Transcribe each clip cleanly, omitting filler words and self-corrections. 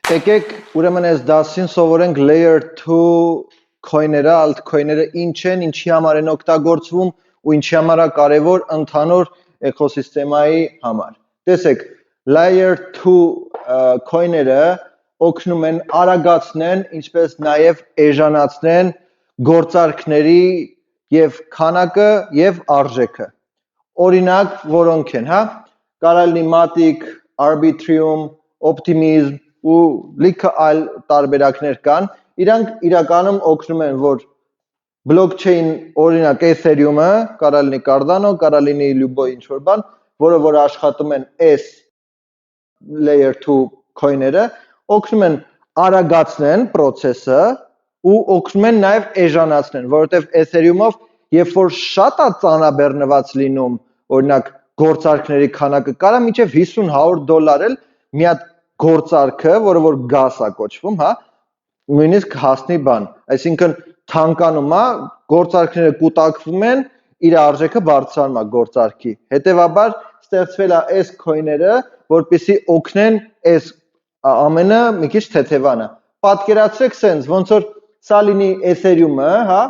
Եկեք ուրեմն այս դասին սովորենք layer 2 coin-երը, altcoin-ները ինչ են, ինչի համար են օգտագործվում ու ինչի համար է կարևոր ընդհանուր էկոսիստեմայի համար։ Տեսեք, layer 2 coin-ները օգնում են արագացնեն, ինչպես նաև էժանացնեն գործարքների եւ քանակը եւ արժեքը։ Օրինակ, որոնք են, հա, կարող լինի Matic, Arbitrum, Optimism ու լիքը այլ տարբերակներ կան, իրանք իրականում օգնում են, որ blockchain, օրինակ Ethereum-ը, կարող լինի Cardano, կարող լինի любой ինչ-որ բան, որը որ աշխատում են այս layer 2 coin-ները, օգնում են արագացնեն process-ը ու օգնում են նաև էժանացնեն, որովհետև Ethereum-ով երբ որ շատ է ծանրաբեռնված լինում, օրինակ գործարքների քանակը կարա մինչև $50-100 էլ մի հատ գործարքը, որը որ gas է կոչվում, հա, նույնիսկ հասնի բան, այսինքն թանկանում է, գործարքները կուտակվում են, իր արժեքը բարձրանում է գործարքի։ Հետևաբար ստեղծվել է այս coin-ները, որպեսզի օգնեն այս ամենը մի քիչ թեթևանը։ Պատկերացրեք sense, ոնց որ սա լինի Ethereum-ը, հա,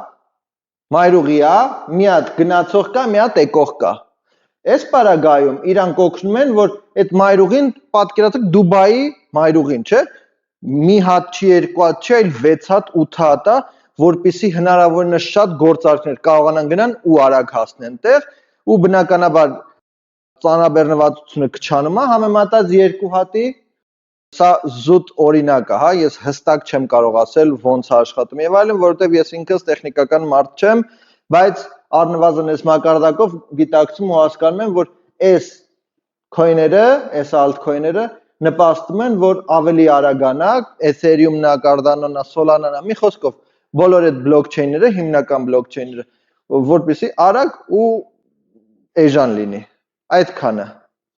մայրուղի է, մի հատ գնացող կա, մի հատ եկող կա։ Այս պարագայում իրանք օգնում են, որ այդ մայրուղին պատկերացրեք Դուբայի մայրուղին, չէ՞։ Մի հատ չի, երկու հատ չի, այլ 6 հատ, 8 հատ է, որպեսզի հնարավորինս շատ գործարքներ կարողանան գնան ու արագ հասնեն տեղ, ու բնականաբար ծանրաբեռնվածությունը քչանում է, համեմատած երկու հատի, սա զուտ օրինակ է, հա, ես հստակ չեմ կարող ասել ոնց է աշխատում եւ այլն, որովհետեւ ես ինքս տեխնիկական մարդ չեմ, բայց առնվազն այս մակարդակով գիտակցում ու հասկանում եմ, որ այս coin-ները, այս altcoin-ները նպաստում են, որ ավելի արագանա, Ethereum-նա, Cardano-նա, Solana-նա, մի խոսքով, բոլոր այդ blockchain-ները, հիմնական blockchain-ները, որպեսզի արագ ու էժան լինի։ Այդքանը։